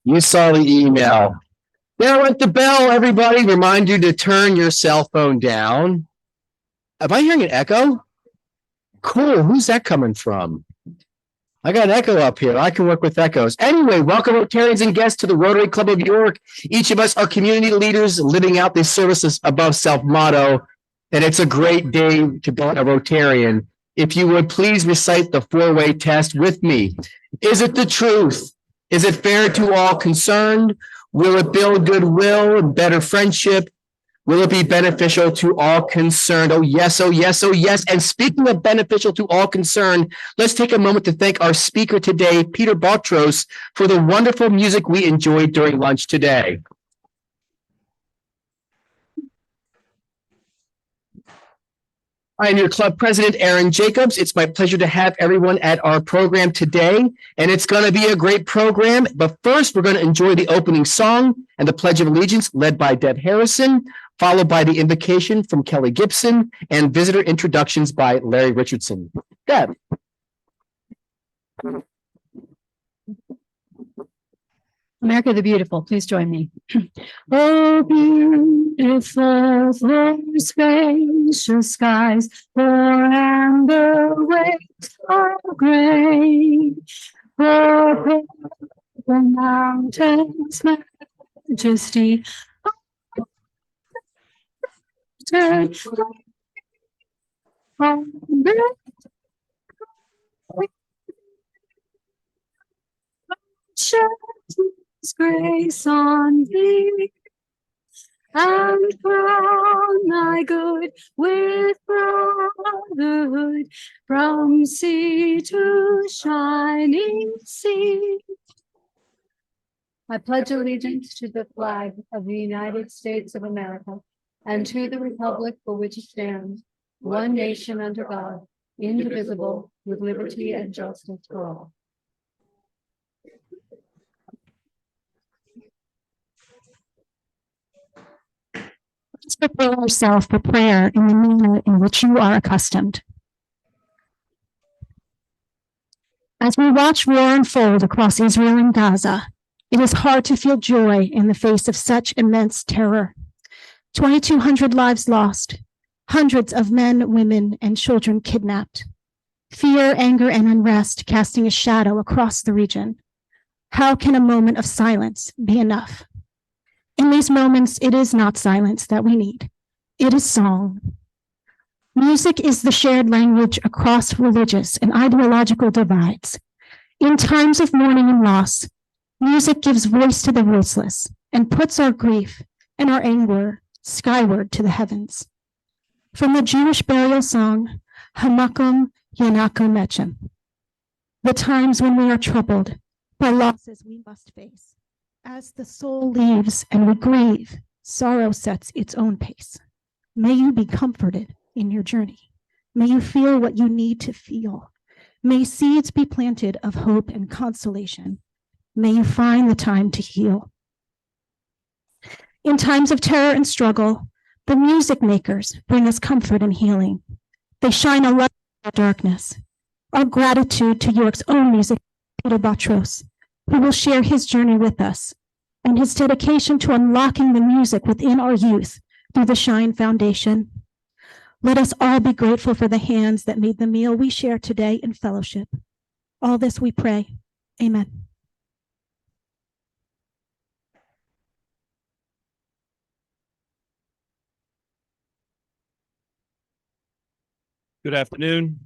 You saw the email. There went the bell, everybody. Remind you to turn your cell phone down. Am I hearing an echo? Cool. Who's that coming from? I got an echo up here. I can work with echoes. Anyway, welcome Rotarians and guests to the Rotary Club of York. Each of us are community leaders living out the services above self motto. And it's a great day to be a Rotarian. If you would please recite the four-way test with me. Is it the truth? Is it fair to all concerned? Will it build goodwill and better friendship? Will it be beneficial to all concerned? Oh, yes, oh, yes, oh, yes. And speaking of beneficial to all concerned, let's take a moment to thank our speaker today, Peter Bottros, for the wonderful music we enjoyed during lunch today. I am your club president, Aaron Jacobs. It's my pleasure to have everyone at our program today, and it's going to be a great program. But first, we're going to enjoy the opening song and the Pledge of Allegiance led by Deb Harrison, followed by the invocation from Kelly Gibson and visitor introductions by Larry Richardson. Deb. America the Beautiful, please join me. Oh, beautiful for spacious skies, for amber waves are gray, for the mountains majesty. Grace on thee, and crown thy good with brotherhood from sea to shining sea. I pledge allegiance to the flag of the United States of America and to the republic for which it stands, one nation under God, indivisible, with liberty and justice for all. Let's prepare ourselves for prayer in the manner in which you are accustomed. As we watch war unfold across Israel and Gaza, it is hard to feel joy in the face of such immense terror. 2,200 lives lost, hundreds of men, women, and children kidnapped. Fear, anger, and unrest casting a shadow across the region. How can a moment of silence be enough? In these moments, it is not silence that we need. It is song. Music is the shared language across religious and ideological divides. In times of mourning and loss, music gives voice to the voiceless and puts our grief and our anger skyward to the heavens. From the Jewish burial song, Hamakom Yanakom Mechem, the times when we are troubled by losses we must face. As the soul leaves and we grieve, sorrow sets its own pace. May you be comforted in your journey. May you feel what you need to feel. May seeds be planted of hope and consolation. May you find the time to heal. In times of terror and struggle, the music makers bring us comfort and healing. They shine a light in the darkness. Our gratitude to York's own music, Peter Bottros, who will share his journey with us, and his dedication to unlocking the music within our youth through the Shine Foundation. Let us all be grateful for the hands that made the meal we share today in fellowship. All this we pray. Amen. Good afternoon.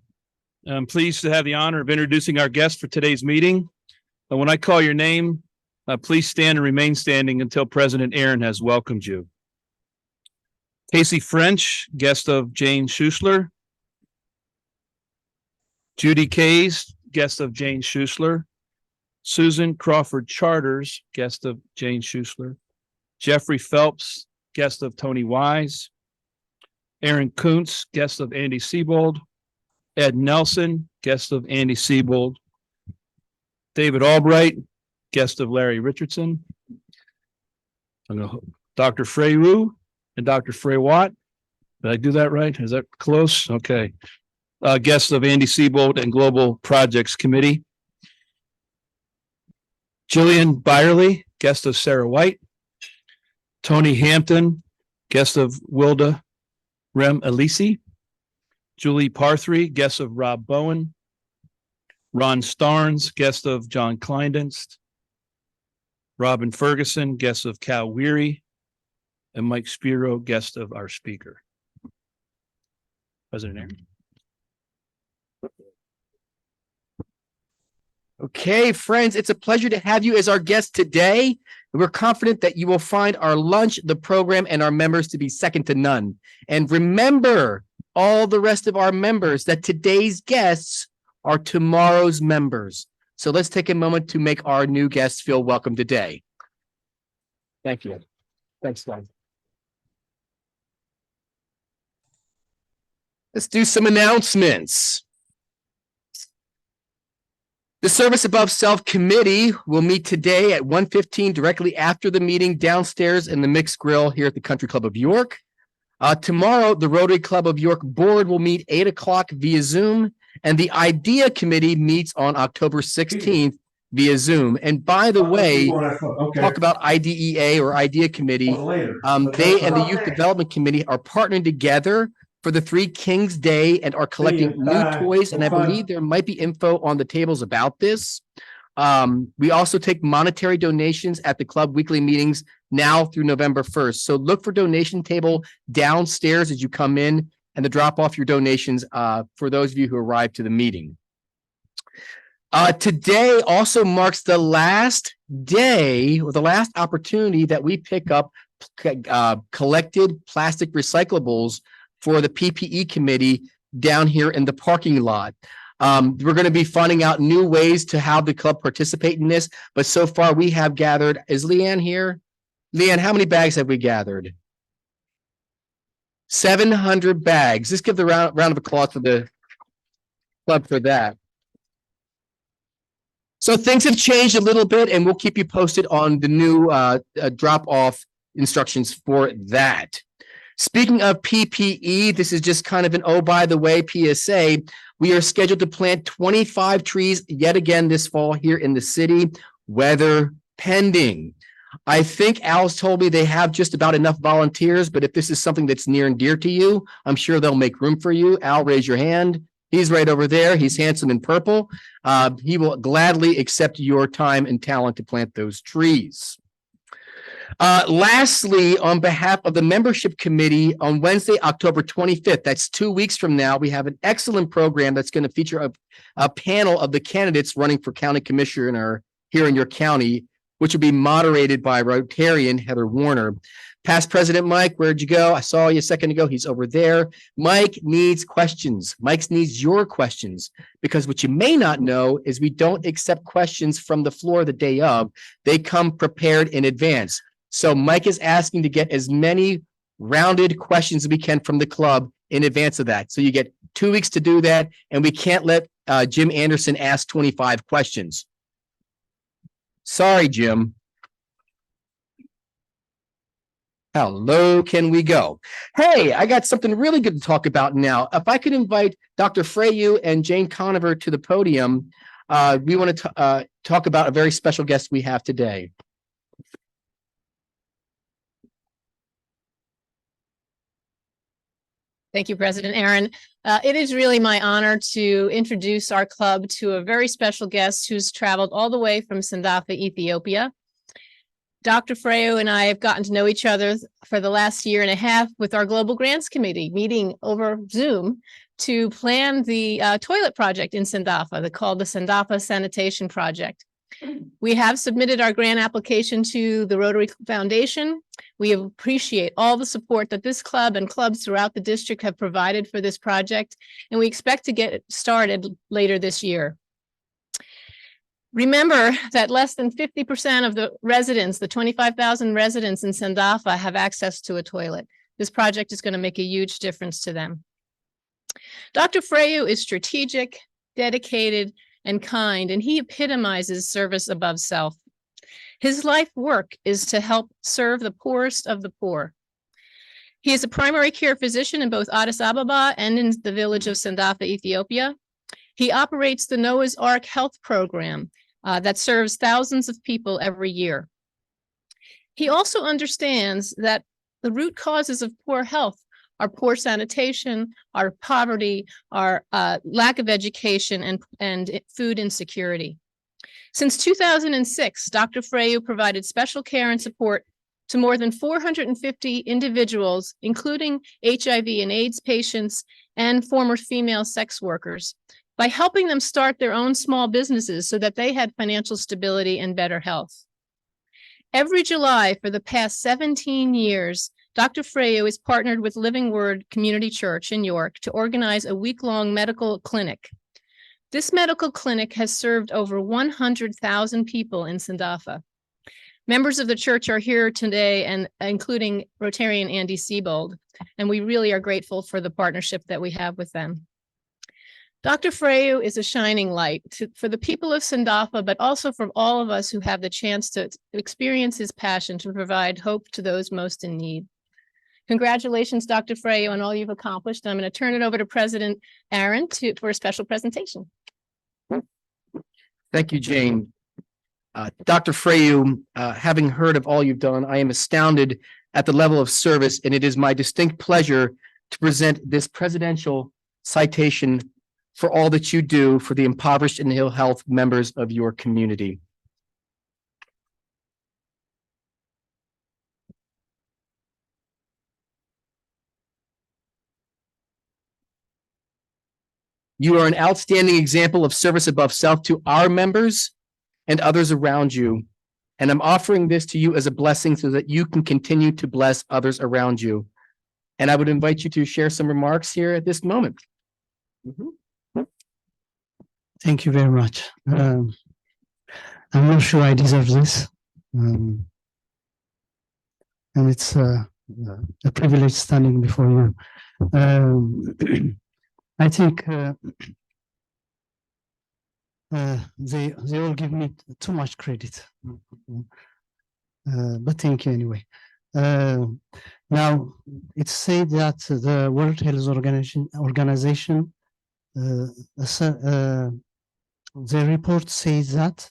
I'm pleased to have the honor of introducing our guest for today's meeting. When I call your name, please stand and remain standing until President Aaron has welcomed you. Casey French, guest of Jane Schuessler. Judy Kays, guest of Jane Schuessler. Susan Crawford Charters, guest of Jane Schuessler. Jeffrey Phelps, guest of Tony Wise. Aaron Kuntz, guest of Andy Siebold. Ed Nelson, guest of Andy Siebold. David Albright, guest of Larry Richardson. Dr. Frey Wu and Dr. Frey Watt. Did I do that right? Is that close? Okay. Guest of Andy Siebold and Global Projects Committee. Jillian Byerly, guest of Sarah White. Tony Hampton, guest of Wilda Rem Elisi. Julie Parthry, guest of Rob Bowen. Ron Starnes, guest of John Kleindienst. Robin Ferguson, guest of Cal Weary. And Mike Spiro, guest of our speaker. President Aaron. Okay, friends, it's a pleasure to have you as our guest today. We're confident that you will find our lunch, the program, and our members to be second to none. And remember, all the rest of our members, that today's guests are tomorrow's members. So let's take a moment to make our new guests feel welcome today. Thank you. Thanks, guys. Let's do some announcements. The Service Above Self Committee will meet today at 1:15 directly after the meeting downstairs in the Mixed Grill here at the Country Club of York. Tomorrow, the Rotary Club of York Board will meet 8 o'clock via Zoom, and the IDEA Committee meets on October 16th via Zoom. And by the way, talk about IDEA or IDEA Committee. They and the Youth Development Committee are partnering together for the Three Kings Day and are collecting new toys. And I believe there might be info on the tables about this. We also take monetary donations at the club weekly meetings now through November 1st. So look for donation table downstairs as you come in and to drop off your donations for those of you who arrive to the meeting. Today also marks the last day or the last opportunity that we pick up collected plastic recyclables for the PPE committee down here in the parking lot. We're going to be finding out new ways to have the club participate in this, but so far we have gathered, is Leanne here? Leanne, how many bags have we gathered? 700 bags. Let's give the round of applause for the club for that. So things have changed a little bit, and we'll keep you posted on the new drop-off instructions for that. Speaking of PPE, this is just kind of an oh, by the way, PSA. We are scheduled to plant 25 trees yet again this fall here in the city, weather pending. I think Al's told me they have just about enough volunteers, but if this is something that's near and dear to you, I'm sure they'll make room for you. Al, raise your hand. He's right over there. He's handsome in purple. He will gladly accept your time and talent to plant those trees. Lastly, on behalf of the membership committee, on Wednesday, October 25th, that's 2 weeks from now, we have an excellent program that's going to feature a panel of the candidates running for county commissioner here in your county, which will be moderated by Rotarian Heather Warner. Past President Mike, where'd you go? I saw you a second ago. He's over there. Mike needs questions. Mike needs your questions, because what you may not know is we don't accept questions from the floor the day of. They come prepared in advance. So Mike is asking to get as many rounded questions as we can from the club in advance of that. So you get 2 weeks to do that, and we can't let Jim Anderson ask 25 questions. Sorry, Jim. How low can we go? Hey, I got something really good to talk about now. If I could invite Dr. Freyu and Jane Conover to the podium, we want to talk about a very special guest we have today. Thank you, President Aaron. It is really my honor to introduce our club to a very special guest who's traveled all the way from Sandafa, Ethiopia. Dr. Freyu and I have gotten to know each other for the last year and a half with our Global Grants Committee meeting over Zoom to plan the toilet project in Sandafa, called the Sandafa Sanitation Project. We have submitted our grant application to the Rotary Foundation. We appreciate all the support that this club and clubs throughout the district have provided for this project, and we expect to get it started later this year. Remember that less than 50% of the residents, the 25,000 residents in Sandafa, have access to a toilet. This project is going to make a huge difference to them. Dr. Freyu is strategic, dedicated, and kind, and he epitomizes service above self. His life work is to help serve the poorest of the poor. He is a primary care physician in both Addis Ababa and in the village of Sandafa, Ethiopia. He operates the Noah's Ark Health Program, that serves thousands of people every year. He also understands that the root causes of poor health are poor sanitation, our poverty, our lack of education, and food insecurity. Since 2006, Dr. Freyu provided special care and support to more than 450 individuals, including HIV and AIDS patients and former female sex workers, by helping them start their own small businesses so that they had financial stability and better health. Every July for the past 17 years, Dr. Freyu has partnered with Living Word Community Church in York to organize a week-long medical clinic. This medical clinic has served over 100,000 people in Sandafa. Members of the church are here today, and including Rotarian Andy Siebold, and we really are grateful for the partnership that we have with them. Dr. Freyu is a shining light for the people of Sandafa, but also for all of us who have the chance to experience his passion to provide hope to those most in need. Congratulations, Dr. Freyu, on all you've accomplished. I'm going to turn it over to President Aaron for a special presentation. Thank you, Jane. Dr. Freyu, having heard of all you've done, I am astounded at the level of service, and it is my distinct pleasure to present this presidential citation for all that you do for the impoverished and ill health members of your community. You are an outstanding example of service above self to our members and others around you. And I'm offering this to you as a blessing so that you can continue to bless others around you. And I would invite you to share some remarks here at this moment. Thank you very much. I'm not sure I deserve this. And it's a privilege standing before you. I think they all give me too much credit, but thank you anyway. Now it's said that the World Health Organization, the report says that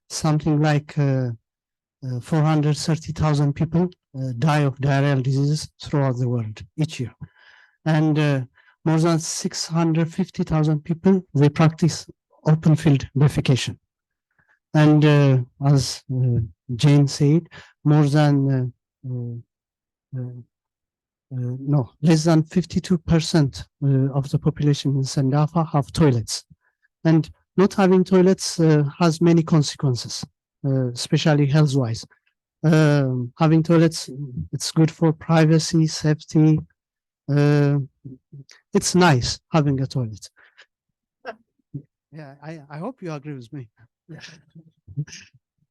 something like 430,000 people die of diarrheal diseases throughout the world each year, and more than 650,000 people, they practice open field defecation. And as Jane said, more than less than 52% of the population in Sandafa have toilets. And not having toilets has many consequences, especially health-wise. Having toilets, it's good for privacy, safety. It's nice having a toilet. Yeah, I hope you agree with me.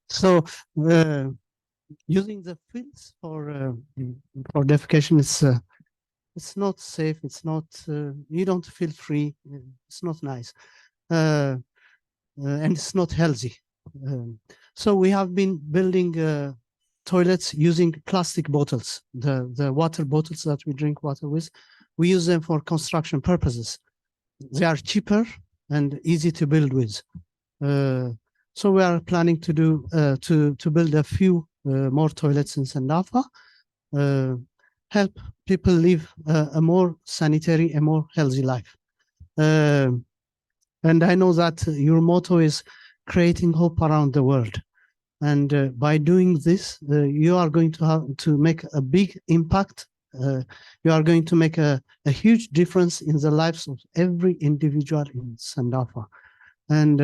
So using the fields for defecation, it's not safe. It's not. You don't feel free. It's not nice, and it's not healthy. So we have been building toilets using plastic bottles, the water bottles that we drink water with. We use them for construction purposes. They are cheaper and easy to build with. So we are planning to do to build a few more toilets in Sandafa, help people live a more sanitary and more healthy life. And I know that your motto is creating hope around the world. And by doing this, you are going to have to make a big impact. You are going to make a huge difference in the lives of every individual in Sandafa. And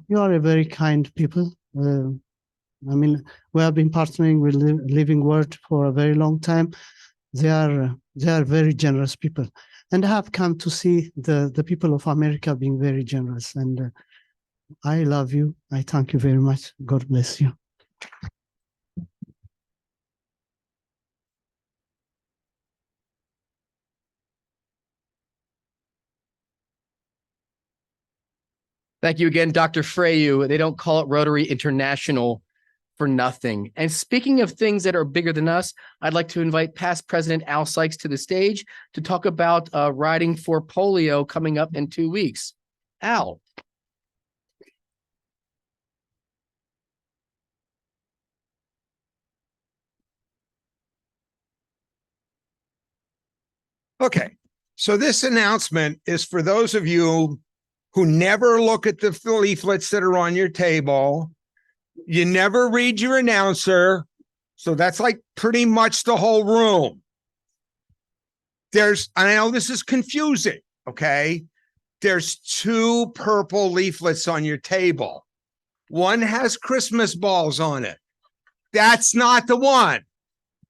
you are a very kind people. I mean, we have been partnering with Living Word for a very long time. They are very generous people. And I have come to see the people of America being very generous. And I love you. I thank you very much. God bless you. Thank you again, Dr. Freyu. They don't call it Rotary International for nothing. And speaking of things that are bigger than us, I'd like to invite past President Al Sykes to the stage to talk about riding for polio coming up in 2 weeks. Al. Okay, so this announcement is for those of you who never look at the leaflets that are on your table. You never read your announcer. So that's like pretty much the whole room. I know this is confusing, okay? There's two purple leaflets on your table. One has Christmas balls on it. That's not the one.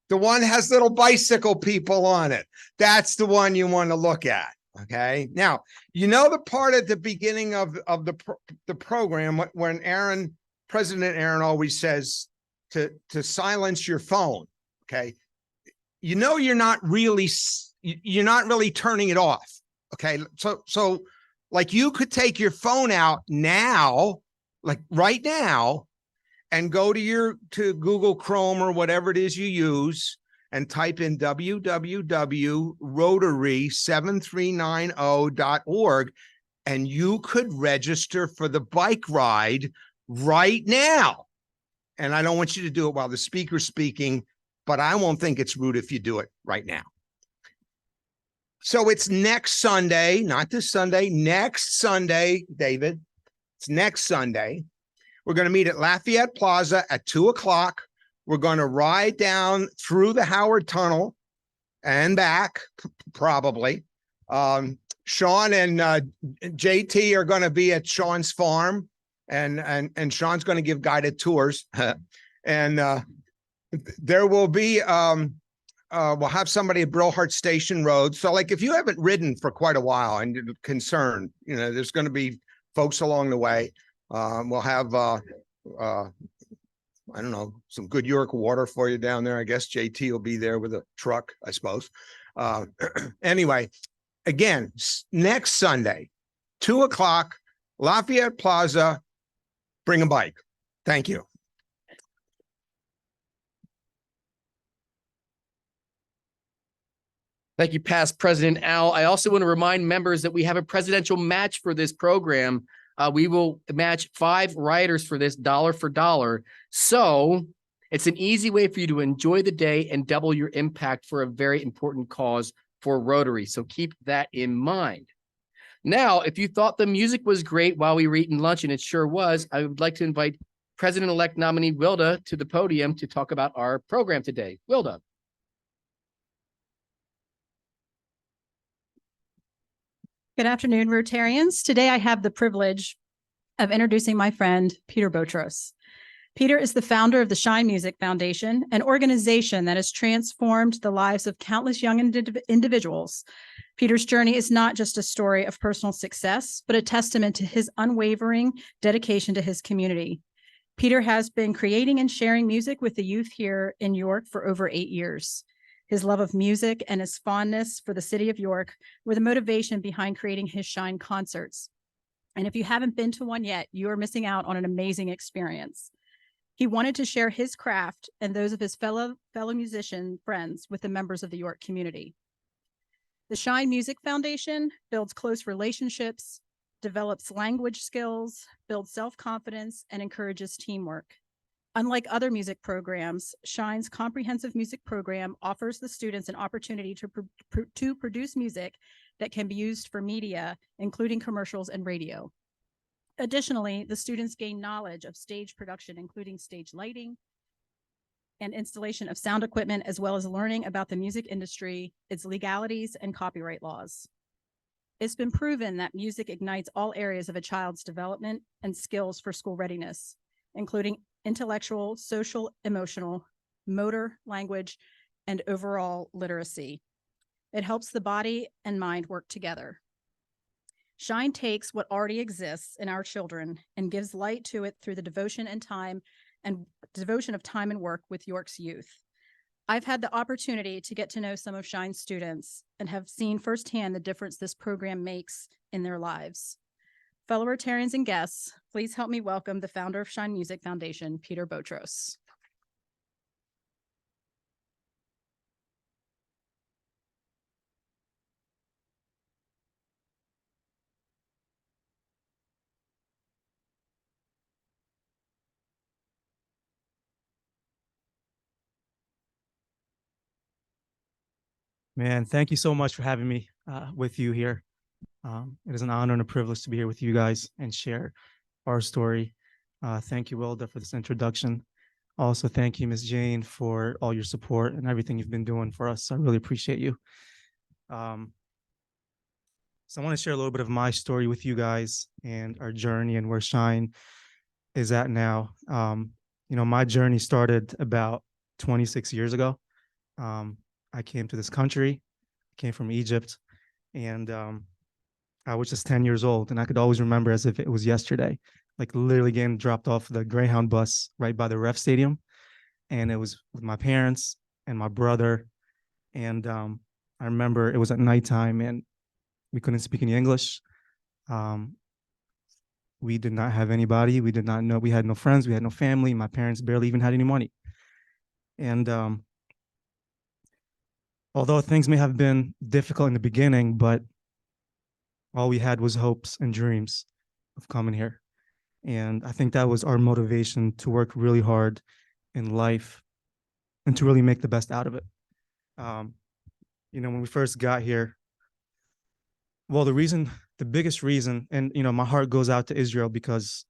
The one has little bicycle people on it. That's the one you want to look at. Okay. Now, you know the part at the beginning of the program when President Aaron always says to silence your phone. Okay. You know you're not really turning it off. Okay. So like you could take your phone out now, like right now, and go to Google Chrome or whatever it is you use and type in www.rotary7390.org, and you could register for the bike ride right now. And I don't want you to do it while the speaker's speaking, but I won't think it's rude if you do it right now. So it's next Sunday, not this Sunday, next Sunday, David. It's next Sunday. We're going to meet at Lafayette Plaza at 2:00. We're going to ride down through the Howard Tunnel and back, probably. Sean and JT are going to be at Sean's farm, and Sean's going to give guided tours. And there will be, we'll have somebody at Brillhart Station Road. So, like, if you haven't ridden for quite a while and you're concerned, there's going to be folks along the way. We'll have, I don't know, some good York water for you down there. I guess JT will be there with a truck, I suppose. Anyway, again, next Sunday, 2:00, Lafayette Plaza, bring a bike. Thank you. Thank you, past President Al. I also want to remind members that we have a presidential match for this program. We will match 5 riders for this dollar for dollar. So it's an easy way for you to enjoy the day and double your impact for a very important cause for Rotary. So keep that in mind. Now, if you thought the music was great while we were eating lunch, and it sure was, I would like to invite President-elect nominee Wilda to the podium to talk about our program today. Wilda. Good afternoon, Rotarians. Today I have the privilege of introducing my friend, Peter Bottros. Peter is the founder of the Shine Music Foundation, an organization that has transformed the lives of countless young individuals. Peter's journey is not just a story of personal success, but a testament to his unwavering dedication to his community. Peter has been creating and sharing music with the youth here in York for over 8 years. His love of music and his fondness for the city of York were the motivation behind creating his Shine concerts. And if you haven't been to one yet, you are missing out on an amazing experience. He wanted to share his craft and those of his fellow musician friends with the members of the York community. The Shine Music Foundation builds close relationships, develops language skills, builds self-confidence, and encourages teamwork. Unlike other music programs, Shine's comprehensive music program offers the students an opportunity to produce music that can be used for media, including commercials and radio. Additionally, the students gain knowledge of stage production, including stage lighting and installation of sound equipment, as well as learning about the music industry, its legalities, and copyright laws. It's been proven that music ignites all areas of a child's development and skills for school readiness, including intellectual, social, emotional, motor, language, and overall literacy. It helps the body and mind work together. Shine takes what already exists in our children and gives light to it through the devotion of time and work with York's youth. I've had the opportunity to get to know some of Shine's students and have seen firsthand the difference this program makes in their lives. Fellow Rotarians and guests, please help me welcome the founder of Shine Music Foundation, Peter Bottros. Man, thank you so much for having me with you here. It is an honor and a privilege to be here with you guys and share our story. Thank you, Wilda, for this introduction. Also, thank you, Ms. Jane, for all your support and everything you've been doing for us. I really appreciate you. So I want to share a little bit of my story with you guys and our journey and where Shine is at now. My journey started about 26 years ago. I came to this country, came from Egypt, and I was just 10 years old, and I could always remember as if it was yesterday, like literally getting dropped off the Greyhound bus right by the ref stadium. And it was with my parents and my brother. And I remember it was at nighttime and we couldn't speak any English. We did not have anybody. We did not know. We had no friends. We had no family. My parents barely even had any money. And although things may have been difficult in the beginning, but all we had was hopes and dreams of coming here. And I think that was our motivation to work really hard in life and to really make the best out of it. When we first got here, well, the biggest reason, and my heart goes out to Israel because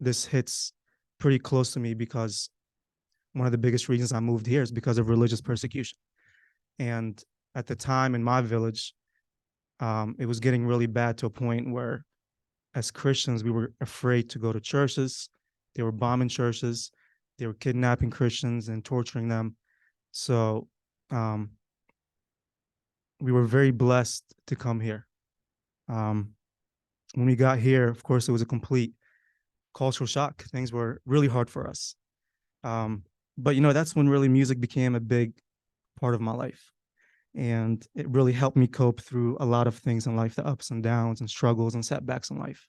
this hits pretty close to me, because one of the biggest reasons I moved here is because of religious persecution. And at the time in my village, it was getting really bad to a point where as Christians, we were afraid to go to churches. They were bombing churches. They were kidnapping Christians and torturing them. So we were very blessed to come here. When we got here, of course, it was a complete cultural shock. Things were really hard for us. But that's when really music became a big part of my life. And it really helped me cope through a lot of things in life, the ups and downs and struggles and setbacks in life.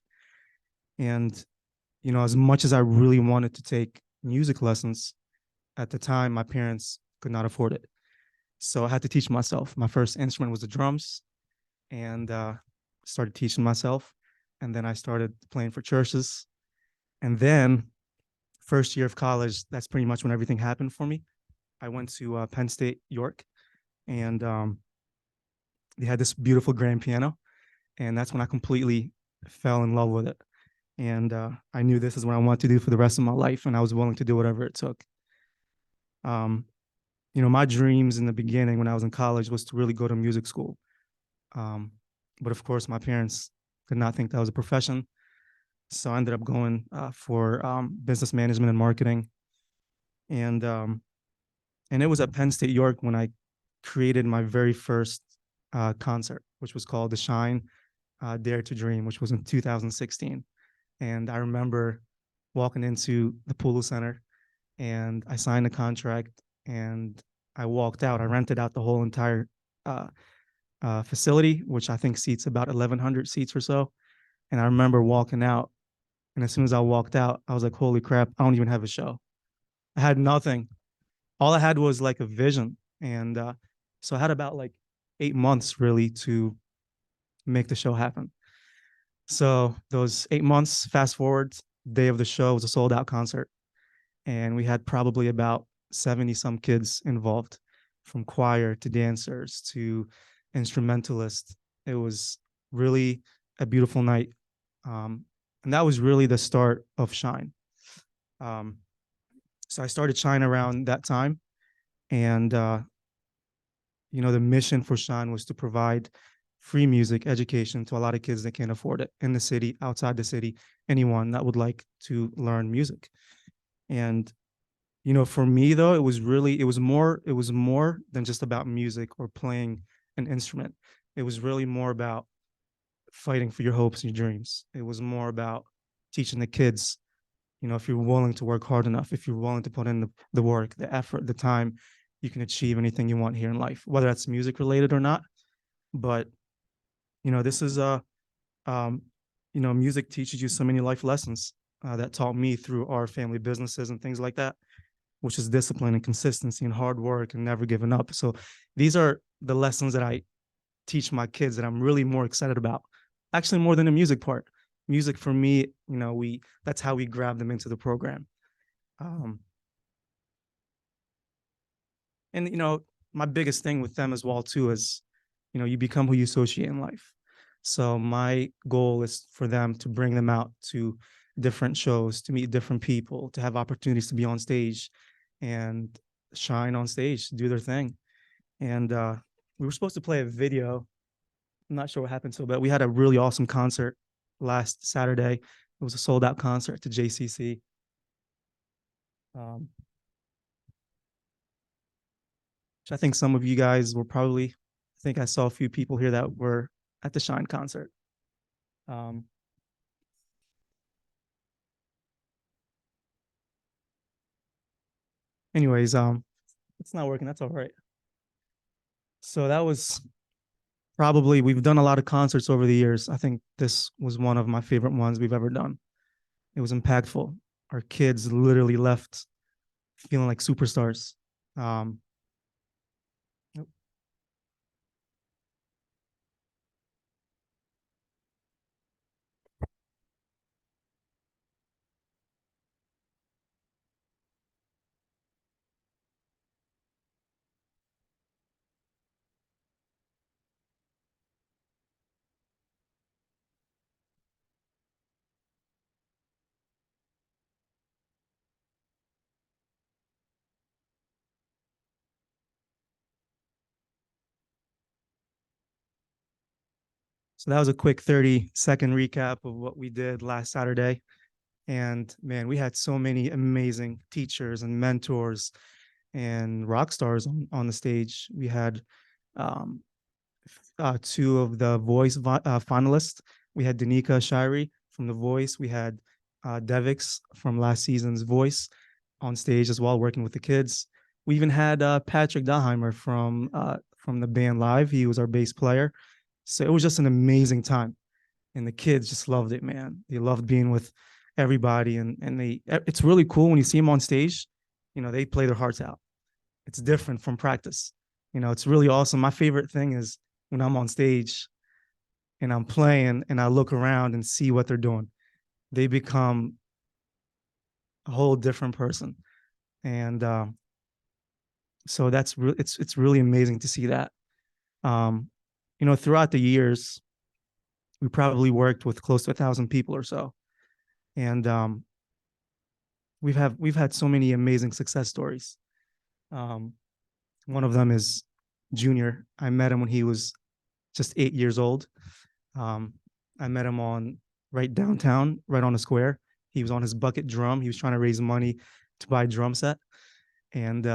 And, as much as I really wanted to take music lessons, at the time, my parents could not afford it. So I had to teach myself. My first instrument was the drums, and started teaching myself. And then I started playing for churches. And then first year of college, that's pretty much when everything happened for me. I went to Penn State, York, and they had this beautiful grand piano. And that's when I completely fell in love with it. And I knew this is what I wanted to do for the rest of my life, and I was willing to do whatever it took. My dreams in the beginning when I was in college was to really go to music school. But of course, my parents did not think that was a profession. So I ended up going for business management and marketing. And it was at Penn State, York, when I created my very first concert, which was called the Shine Dare to Dream, which was in 2016. And I remember walking into the Pulu Center, and I signed a contract, and I walked out. I rented out the whole entire facility, which I think seats about 1,100 seats or so. And I remember walking out, and as soon as I walked out, I was like, holy crap, I don't even have a show. I had nothing. All I had was like a vision. And so I had about like 8 months really to make the show happen. So those 8 months, fast forward, day of the show was a sold out concert. And we had probably about 70 some kids involved, from choir to dancers to instrumentalists. It was really a beautiful night. And that was really the start of Shine. So I started Shine around that time. And, the mission for Shine was to provide free music education to a lot of kids that can't afford it in the city, outside the city, anyone that would like to learn music. And, for me though, it was more than just about music or playing an instrument. It was really more about fighting for your hopes and your dreams. It was more about teaching the kids, if you're willing to work hard enough, if you're willing to put in the work, the effort, the time, you can achieve anything you want here in life, whether that's music related or not. But, this is music teaches you so many life lessons that taught me through our family businesses and things like that, which is discipline and consistency and hard work and never giving up. So these are the lessons that I teach my kids that I'm really more excited about, actually more than the music part. Music for me, that's how we grab them into the program. And my biggest thing with them as well too is, you become who you associate in life. So my goal is for them to bring them out to different shows, to meet different people, to have opportunities to be on stage and shine on stage, do their thing. And we were supposed to play a video. I'm not sure what happened to it, but we had a really awesome concert last Saturday. It was a sold out concert to JCC. Which I think some of you guys were probably, I think I saw a few people here that were at the Shine concert. Anyways, it's not working. That's all right. So that was probably, we've done a lot of concerts over the years. I think this was one of my favorite ones we've ever done. It was impactful. Our kids literally left feeling like superstars. So that was a quick 30-second recap of what we did last Saturday. And man, we had so many amazing teachers and mentors and rock stars on the stage. We had two of the Voice finalists. We had Danica Shirey from The Voice. We had Devix from last season's Voice on stage as well, working with the kids. We even had Patrick Dahlheimer from the band Live. He was our bass player. So it was just an amazing time. And the kids just loved it, man. They loved being with everybody. And it's really cool when you see them on stage, they play their hearts out. It's different from practice. It's really awesome. My favorite thing is when I'm on stage and I'm playing and I look around and see what they're doing. They become a whole different person. And so that's really, it's really amazing to see that. Throughout the years, we probably worked with close to 1,000 people or so. And we've had so many amazing success stories. One of them is Junior. I met him when he was just 8 years old. I met him right downtown, right on the square. He was on his bucket drum. He was trying to raise money to buy a drum set. And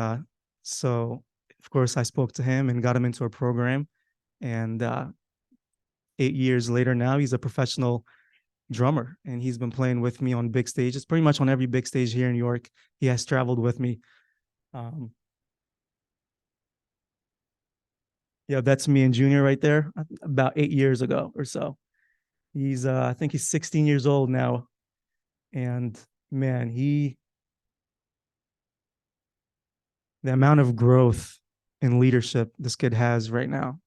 so, of course, I spoke to him and got him into a program. And 8 years later now, he's a professional drummer. And he's been playing with me on big stages, pretty much on every big stage here in New York. He has traveled with me. Yeah, that's me and Junior right there, about 8 years ago or so. I think he's 16 years old now. And man, the amount of growth and leadership this kid has right now,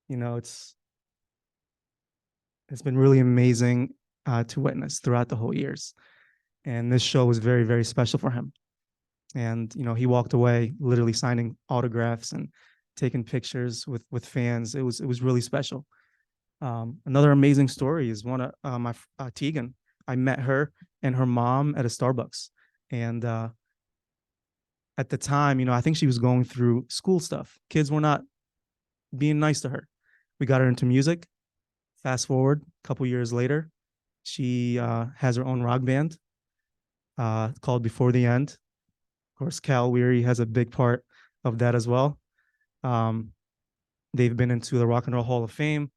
it's been really amazing to witness throughout the whole years. And this show was very, very special for him. And, he walked away literally signing autographs and taking pictures with fans. It was really special. Another amazing story is one of my Tegan. I met her and her mom at a Starbucks. And at the time, I think she was going through school stuff. Kids were not being nice to her. We got her into music. Fast forward a couple years later, she has her own rock band called Before the End. Of course, Cal Weary has a big part of that as well. They've been into the Rock and Roll Hall of Fame.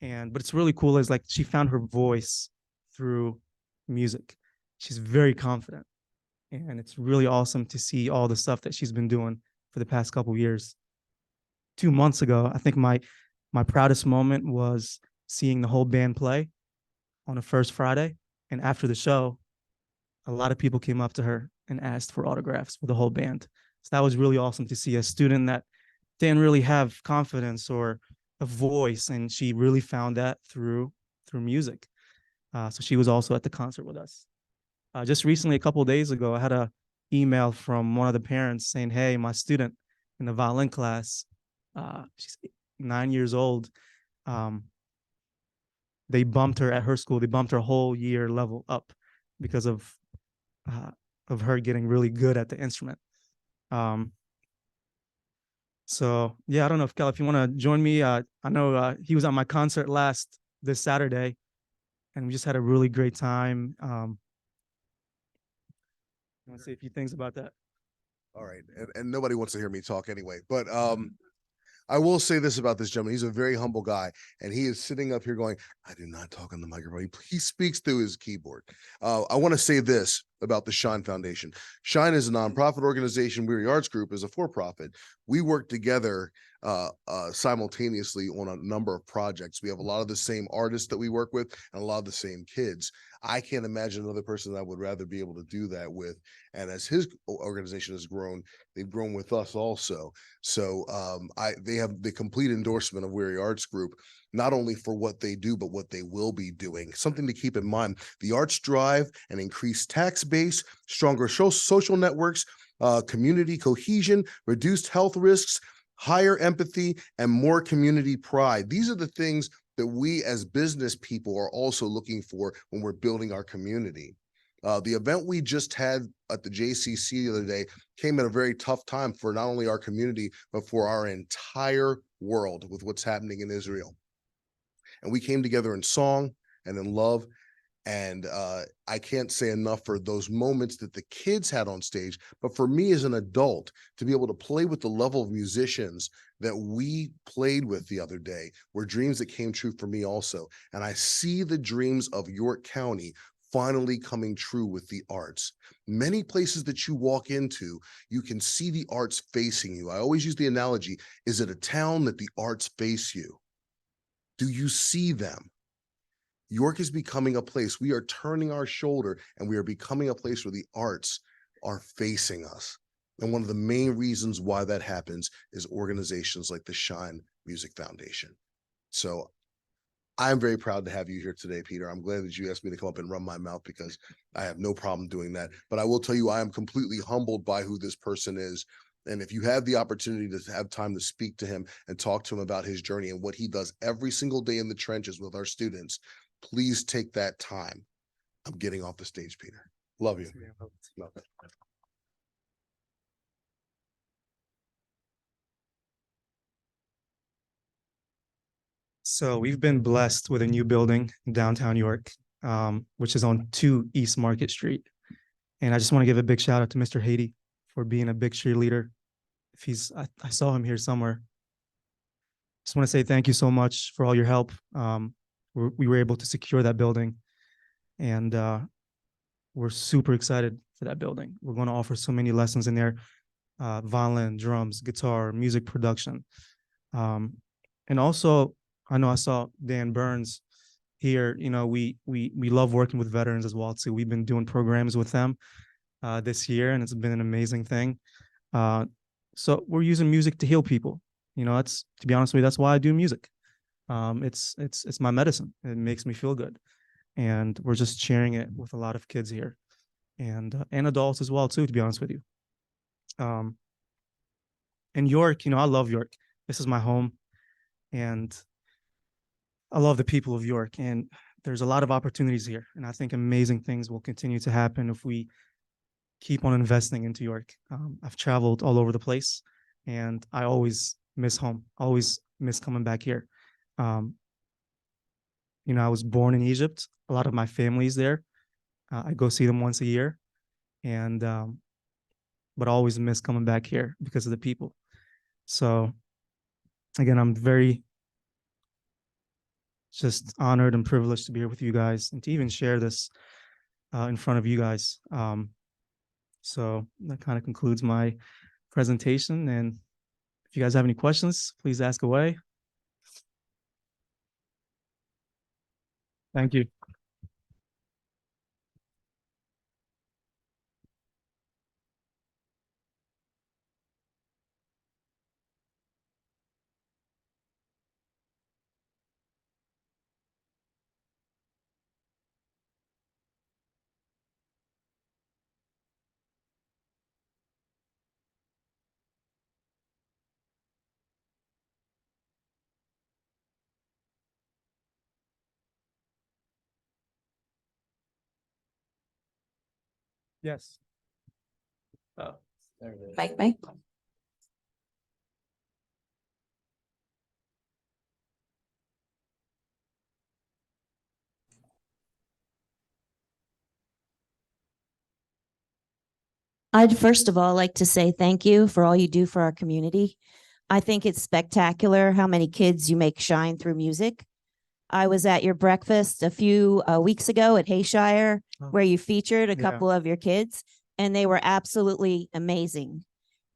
But it's really cool is like she found her voice through music. She's very confident. And it's really awesome to see all the stuff that she's been doing for the past couple of years. 2 months ago, I think my proudest moment was seeing the whole band play on the first Friday. And after the show, a lot of people came up to her and asked for autographs for the whole band. So that was really awesome to see a student that didn't really have confidence or a voice, and she really found that through music. So she was also at the concert with us. Just recently, a couple of days ago, I had an email from one of the parents saying, "Hey, my student in the violin class. She's 9 years old. They bumped her at her school. They bumped her whole year level up because of her getting really good at the instrument. So yeah, I don't know if Kel, if you want to join me. I know he was at my concert this Saturday, and we just had a really great time. I want to say a few things about that. All right. And nobody wants to hear me talk anyway, but I will say this about this gentleman. He's a very humble guy, and he is sitting up here going, I do not talk on the microphone. He speaks through his keyboard. I want to say this about the Shine Foundation. Shine is a nonprofit organization. Weary Arts Group is a for-profit. We work together simultaneously on a number of projects. We have a lot of the same artists that we work with and a lot of the same kids. I can't imagine another person that I would rather be able to do that with. And as his organization has grown, they've grown with us also. So they have the complete endorsement of Weary Arts Group, not only for what they do, but what they will be doing. Something to keep in mind: the arts drive an increased tax base, stronger social networks, community cohesion, reduced health risks, higher empathy, and more community pride. These are the things that we as business people are also looking for when we're building our community. The event we just had at the JCC the other day came at a very tough time for not only our community, but for our entire world with what's happening in Israel. And we came together in song and in love. And I can't say enough for those moments that the kids had on stage, but for me as an adult to be able to play with the level of musicians that we played with the other day were dreams that came true for me also. And I see the dreams of York County finally coming true with the arts. Many places that you walk into, you can see the arts facing you. I always use the analogy: is it a town that the arts face you? Do you see them? York is becoming a place. We are turning our shoulder and we are becoming a place where the arts are facing us. And one of the main reasons why that happens is organizations like the Shine Music Foundation. So I'm very proud to have you here today, Peter. I'm glad that you asked me to come up and run my mouth, because I have no problem doing that. But I will tell you, I am completely humbled by who this person is. And if you have the opportunity to have time to speak to him and talk to him about his journey and what he does every single day in the trenches with our students, please take that time. I'm getting off the stage, Peter. Love you. Love it. So we've been blessed with a new building in downtown York, which is on 2 East Market Street. And I just want to give a big shout out to Mr. Haiti for being a big cheerleader. If I saw him here somewhere. Just want to say thank you so much for all your help. We were able to secure that building, and we're super excited for that building. We're going to offer so many lessons in there: violin, drums, guitar, music production. And also, I know I saw Dan Burns here. You know, we love working with veterans as well too. We've been doing programs with them this year, and it's been an amazing thing. So we're using music to heal people. You know, that's, to be honest with you, that's why I do music. It's my medicine. It makes me feel good, and we're just sharing it with a lot of kids here, and adults as well too. To be honest with you, in York, you know, I love York. This is my home, and I love the people of York. And there's a lot of opportunities here, and I think amazing things will continue to happen if we keep on investing into York. I've traveled all over the place, and I always miss home. Always miss coming back here. You know, I was born in Egypt. A lot of my family's there. I go see them once a year, and but I always miss coming back here because of the people. So again, I'm very just honored and privileged to be here with you guys and to even share this in front of you guys. So that kind of concludes my presentation. And if you guys have any questions, please ask away. Thank you. Yes. Mike. I'd first of all like to say thank you for all you do for our community. I think it's spectacular how many kids you make shine through music. I was at your breakfast a few weeks ago at Hayshire, where you featured a couple of your kids, and they were absolutely amazing.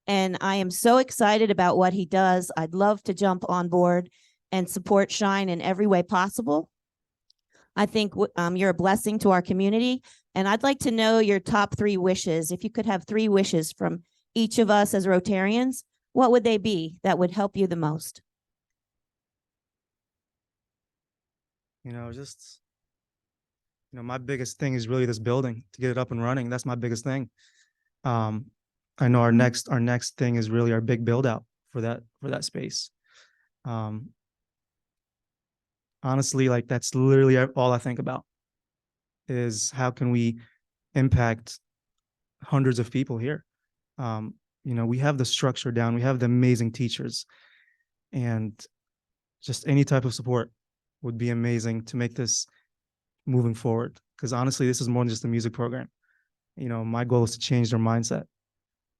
And I am so excited about what he does. I'd love to jump on board and support Shine in every way possible. I think you're a blessing to our community. And I'd like to know your top 3 wishes. If you could have 3 wishes from each of us as Rotarians, what would they be that would help you the most? My biggest thing is really this building, to get it up and running. That's my biggest thing. I know our next thing is really our big build out for that space. Honestly, like that's literally all I think about is how can we impact hundreds of people here. We have the structure down, we have the amazing teachers, and just any type of support would be amazing to make this moving forward. Because honestly, this is more than just a music program. My goal is to change their mindset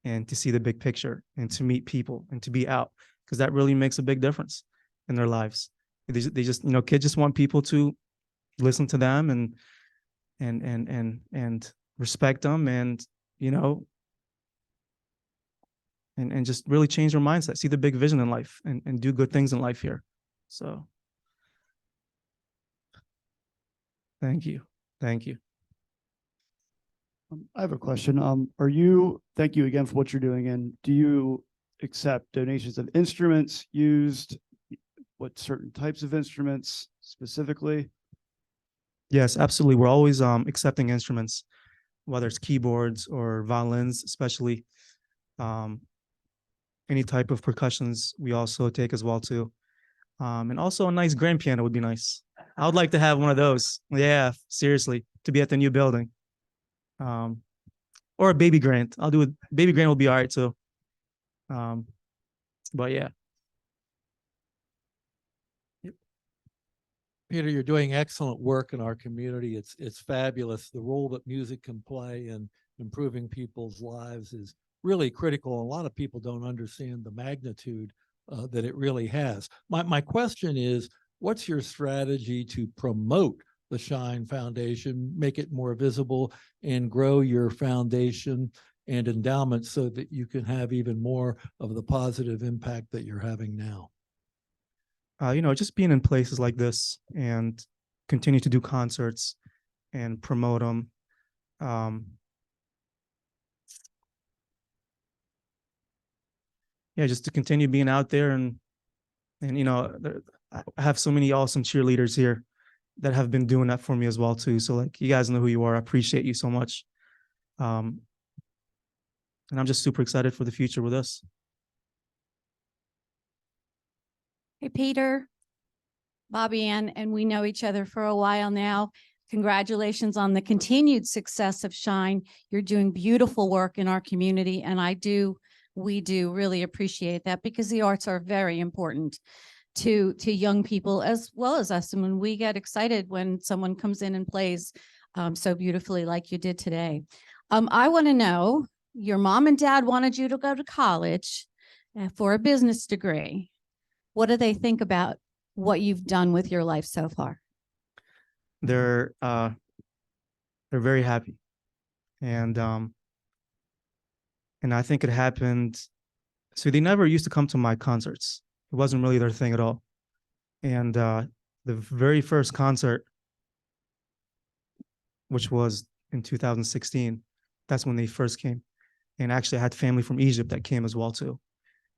and to see the big picture and to meet people and to be out, because that really makes a big difference in their lives. They just, kids just want people to listen to them and respect them and, and just really change their mindset, see the big vision in life and do good things in life here. So thank you. Thank you. I have a question. Thank you again for what you're doing. And do you accept donations of instruments used? What certain types of instruments specifically? Yes, absolutely. We're always accepting instruments, whether it's keyboards or violins, especially. Any type of percussions we also take as well too. And also a nice grand piano would be nice. I would like to have one of those. Yeah, seriously, to be at the new building. Or a baby grand. I'll do it. Baby grand will be all right too. But yeah. Peter, you're doing excellent work in our community. It's fabulous. The role that music can play in improving people's lives is really critical. A lot of people don't understand the magnitude that it really has. My question is, what's your strategy to promote the Shine Foundation, make it more visible, and grow your foundation and endowment so that you can have even more of the positive impact that you're having now? Just being in places like this and continue to do concerts and promote them. Just to continue being out there and I have so many awesome cheerleaders here that have been doing that for me as well too. So like, you guys know who you are. I appreciate you so much. And I'm just super excited for the future with us. Hey, Peter, Bobby Ann, and we know each other for a while now. Congratulations on the continued success of Shine. You're doing beautiful work in our community, and we do really appreciate that, because the arts are very important to young people as well as us. And when we get excited when someone comes in and plays so beautifully like you did today. I want to know, your mom and dad wanted you to go to college for a business degree. What do they think about what you've done with your life so far? They're very happy. And I think it happened. So they never used to come to my concerts. It wasn't really their thing at all. And the very first concert, which was in 2016, that's when they first came. And actually I had family from Egypt that came as well too.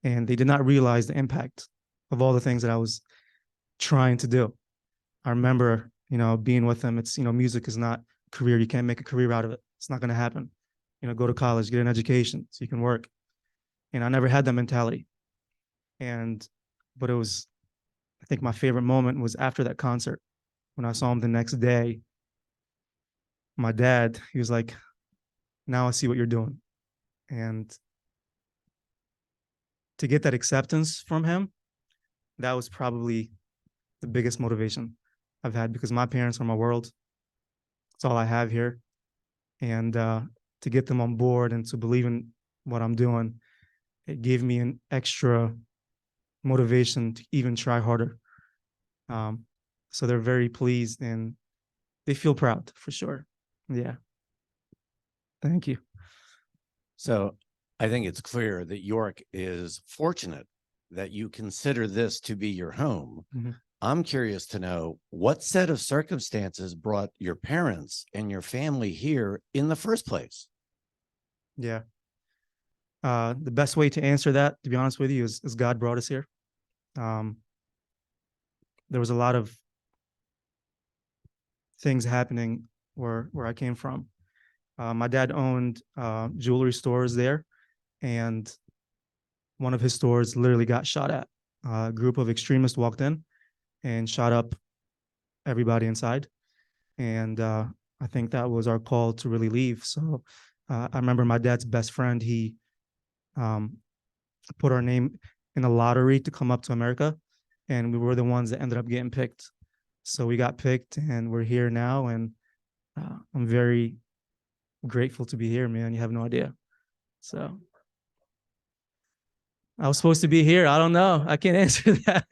And they did not realize the impact of all the things that I was trying to do. I remember, being with them. It's, music is not a career. You can't make a career out of it. It's not going to happen. Go to college, get an education so you can work. And I never had that mentality. But it was, I think my favorite moment was after that concert, when I saw him the next day. My dad, he was like, now I see what you're doing. And to get that acceptance from him, that was probably the biggest motivation I've had, because my parents are my world. It's all I have here. And to get them on board and to believe in what I'm doing, it gave me an extra motivation to even try harder. So they're very pleased and they feel proud for sure. Yeah. Thank you. So I think it's clear that York is fortunate that you consider this to be your home. Mhm. I'm curious to know what set of circumstances brought your parents and your family here in the first place. Yeah. The best way to answer that, to be honest with you, is God brought us here. There was a lot of things happening where I came from. My dad owned jewelry stores there, and one of his stores literally got shot at. A group of extremists walked in and shot up everybody inside. And I think that was our call to really leave. So I remember my dad's best friend, he put our name in a lottery to come up to America, and we were the ones that ended up getting picked. So we got picked and we're here now, and I'm very grateful to be here, man. You have no idea. So I was supposed to be here. I don't know. I can't answer that.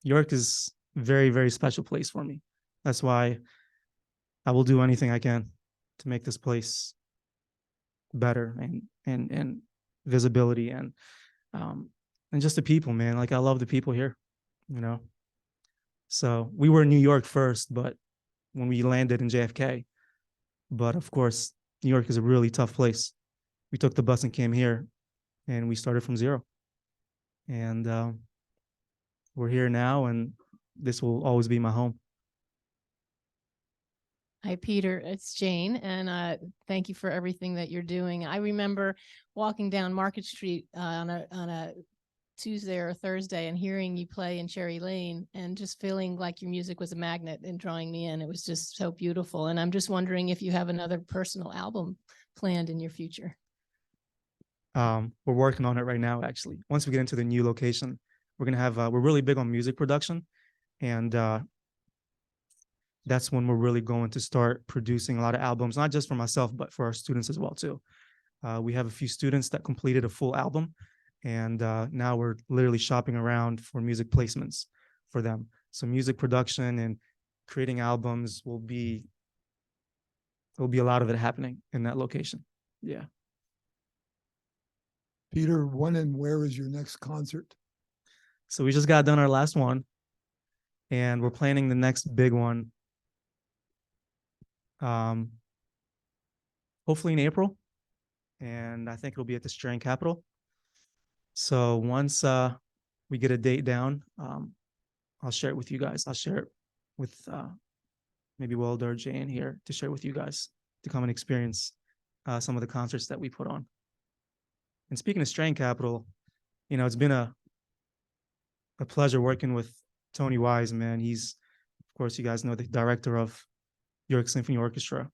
York is a very, very special place for me. That's why I will do anything I can to make this place better, and visibility and just the people, man. Like, I love the people here, you know. So we were in New York first, but when we landed in JFK, but of course, New York is a really tough place. We took the bus and came here, and we started from zero. And we're here now, and this will always be my home. Hi, Peter. It's Jane, and thank you for everything that you're doing. I remember walking down Market Street on a Tuesday or a Thursday and hearing you play in Cherry Lane, and just feeling like your music was a magnet and drawing me in. It was just so beautiful. And I'm just wondering if you have another personal album planned in your future. We're working on it right now, actually. Once we get into the new location, we're gonna have we're really big on music production, and that's when we're really going to start producing a lot of albums, not just for myself, but for our students as well too. We have a few students that completed a full album, and now we're literally shopping around for music placements for them. So music production and creating albums there'll be a lot of it happening in that location. Yeah. Peter, when and where is your next concert? So we just got done our last one, and we're planning the next big one. Hopefully in April, and I think it'll be at the Strand Capitol. So once we get a date down, I'll share it with you guys. I'll share it with maybe Wilder or Jane here to share with you guys to come and experience some of the concerts that we put on. And speaking of Strand Capitol, you know, it's been a pleasure working with Tony Wise, man. He's, of course, you guys know, the director of York Symphony Orchestra,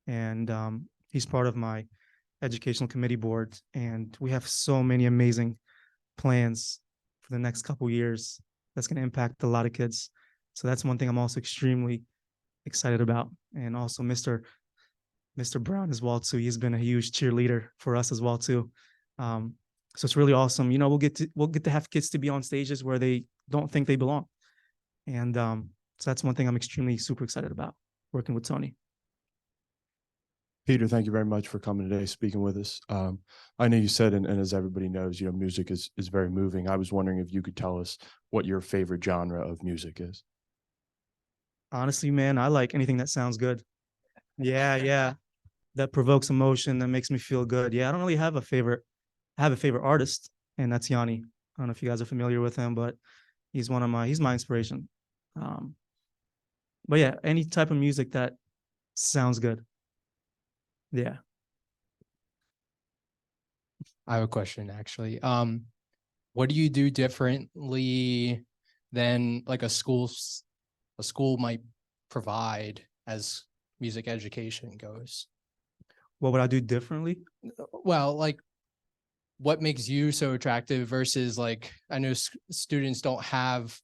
and he's part of my educational committee board, and we have so many amazing plans for the next couple years that's going to impact a lot of kids. So that's one thing I'm also extremely excited about. And also Mr. Brown as well too. He's been a huge cheerleader for us as well too. So it's really awesome. You know, we'll get to have kids to be on stages where they don't think they belong. And so that's one thing I'm extremely super excited about, working with Tony. Peter, thank you very much for coming today, speaking with us. I know you said, and as everybody knows, you know, music is very moving. I was wondering if you could tell us what your favorite genre of music is. Honestly, man, I like anything that sounds good. Yeah. That provokes emotion, that makes me feel good. Yeah, I don't really have a favorite. I have a favorite artist, and that's Yanni. I don't know if you guys are familiar with him, but he's my inspiration. But yeah, any type of music that sounds good. Yeah. I have a question actually. What do you do differently than like a school might provide as music education goes? What would I do differently? Well, like what makes you so attractive versus like, I know students don't have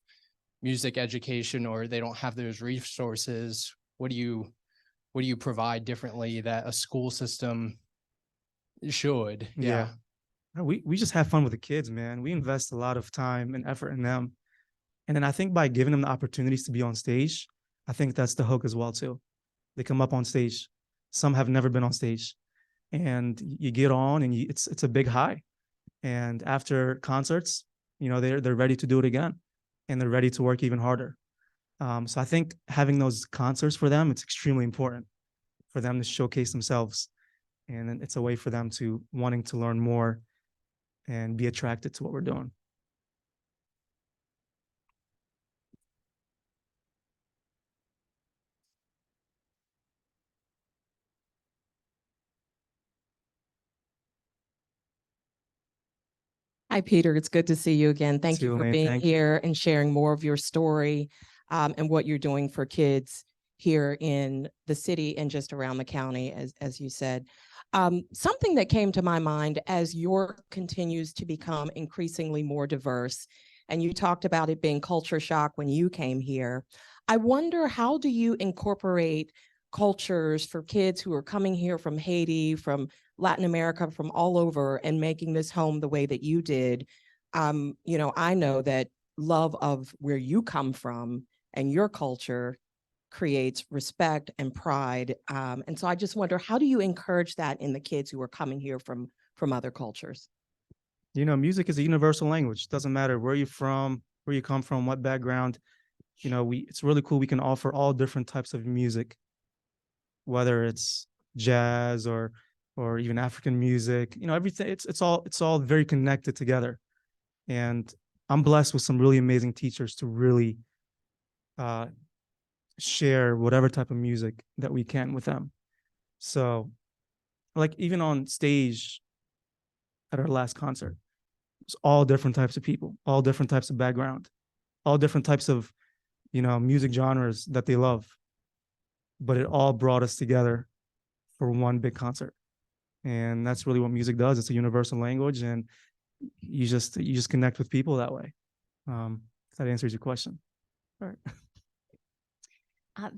music education or they don't have those resources. What do you provide differently that a school system should? Yeah. We just have fun with the kids, man. We invest a lot of time and effort in them. And then I think by giving them the opportunities to be on stage, I think that's the hook as well too. They come up on stage. Some have never been on stage. And you get on and it's a big high. And after concerts, they're ready to do it again. And they're ready to work even harder. So I think having those concerts for them, it's extremely important for them to showcase themselves. And then it's a way for them to wanting to learn more and be attracted to what we're doing. Hi, Peter. It's good to see you again. Thank you for being here and sharing more of your story and what you're doing for kids here in the city and just around the county, as you said. Something that came to my mind as York continues to become increasingly more diverse, and you talked about it being culture shock when you came here. I wonder, how do you incorporate cultures for kids who are coming here from Haiti, from Latin America, from all over, and making this home the way that you did? I know that love of where you come from and your culture creates respect and pride. And so I just wonder, how do you encourage that in the kids who are coming here from other cultures? Music is a universal language. It doesn't matter where you're from, where you come from, what background. It's really cool. We can offer all different types of music, whether it's jazz or even African music. Everything. It's all very connected together. And I'm blessed with some really amazing teachers to really share whatever type of music that we can with them. So, like even on stage at our last concert, it's all different types of people, all different types of background, all different types of music genres that they love. But it all brought us together for one big concert. And that's really what music does. It's a universal language, and you just connect with people that way. If that answers your question. All right.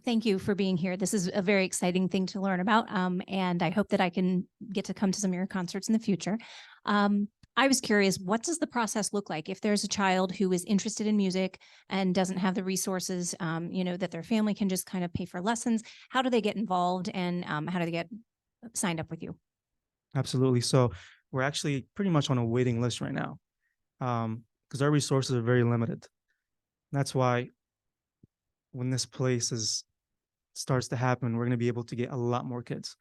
Thank you for being here. This is a very exciting thing to learn about, and I hope that I can get to come to some of your concerts in the future. I was curious, what does the process look like if there's a child who is interested in music and doesn't have the resources, that their family can just kind of pay for lessons? How do they get involved, and how do they get signed up with you? Absolutely. So we're actually pretty much on a waiting list right now, because our resources are very limited. That's why when this place starts to happen, we're going to be able to get a lot more kids.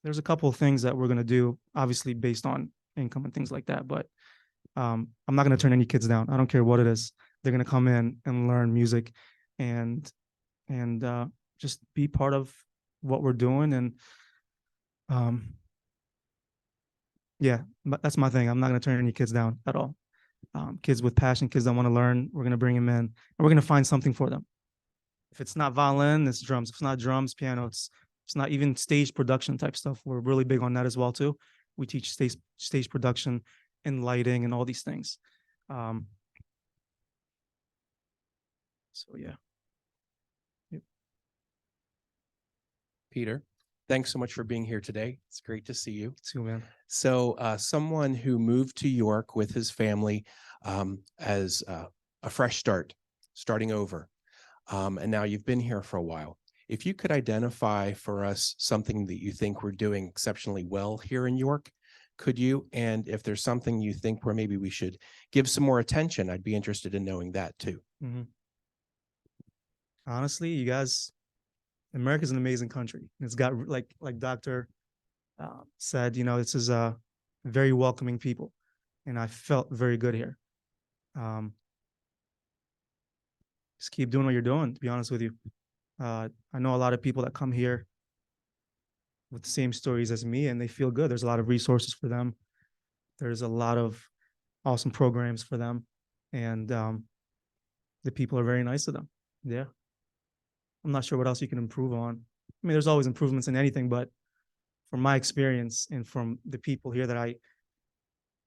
There's a couple of things that we're going to do, obviously based on income and things like that, but I'm not going to turn any kids down. I don't care what it is. They're going to come in and learn music and just be part of what we're doing. And yeah, that's my thing. I'm not going to turn any kids down at all. Kids with passion, kids that want to learn, we're going to bring them in, and we're going to find something for them. If it's not violin, it's drums. If it's not drums, piano. It's not even stage production type stuff. We're really big on that as well too. We teach stage production and lighting and all these things. So yeah. Yep. Peter, thanks so much for being here today. It's great to see you. Too, man. So someone who moved to York with his family as a fresh start, starting over. And now you've been here for a while. If you could identify for us something that you think we're doing exceptionally well here in York, could you? And if there's something you think where maybe we should give some more attention, I'd be interested in knowing that too. Mm-hmm. Honestly, you guys, America's an amazing country. It's got, like Dr. Said, this is a very welcoming people, and I felt very good here. Just keep doing what you're doing, to be honest with you. I know a lot of people that come here with the same stories as me, and they feel good. There's a lot of resources for them. There's a lot of awesome programs for them, and the people are very nice to them. Yeah. I'm not sure what else you can improve on. I mean, there's always improvements in anything, but from my experience and from the people here that I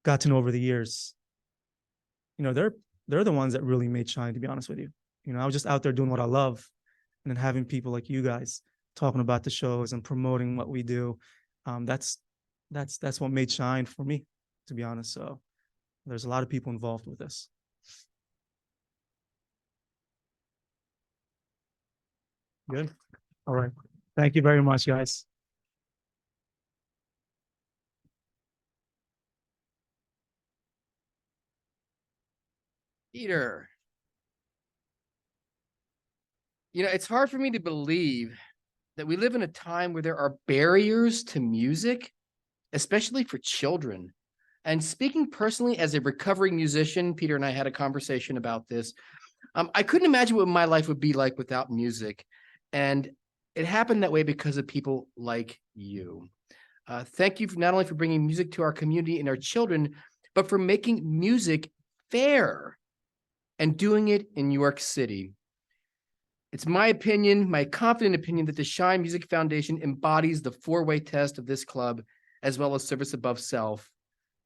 got to know over the years, you know, they're the ones that really made Shine, to be honest with you. You know, I was just out there doing what I love, and then having people like you guys talking about the shows and promoting what we do. That's what made Shine for me, to be honest. So there's a lot of people involved with this. Good. All right. Thank you very much, guys. Peter, you know, it's hard for me to believe that we live in a time where there are barriers to music, especially for children. And speaking personally as a recovering musician, Peter and I had a conversation about this. I couldn't imagine what my life would be like without music. And it happened that way because of people like you. Thank you not only for bringing music to our community and our children, but for making music fair and doing it in New York City. It's my opinion, my confident opinion, that the Shine Music Foundation embodies the four-way test of this club, as well as service above self.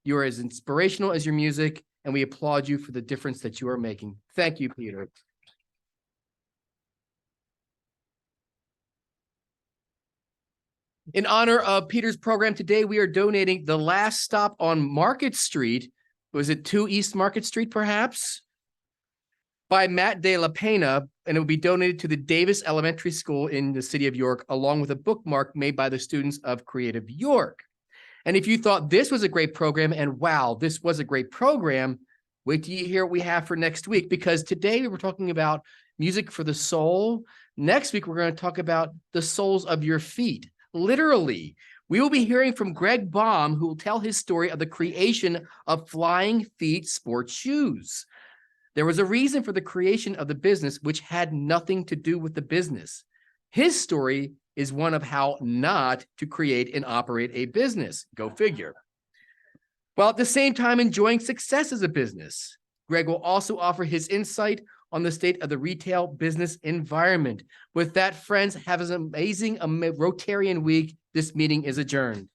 You are as inspirational as your music, and we applaud you for the difference that you are making. Thank you, Peter. In honor of Peter's program today, we are donating The Last Stop on Market Street. Was it 2 East Market Street, perhaps? By Matt De La Pena, and it will be donated to the Davis Elementary School in the city of York, along with a bookmark made by the students of Creative York. And if you thought this was a great program, and wow, this was a great program, wait till you hear what we have for next week, because today we were talking about music for the soul. Next week, we're going to talk about the soles of your feet, literally. We will be hearing from Greg Baum, who will tell his story of the creation of Flying Feet sports shoes. There was a reason for the creation of the business, which had nothing to do with the business. His story is one of how not to create and operate a business. Go figure. While at the same time enjoying success as a business, Greg will also offer his insight on the state of the retail business environment. With that, friends, have an amazing Rotarian week. This meeting is adjourned.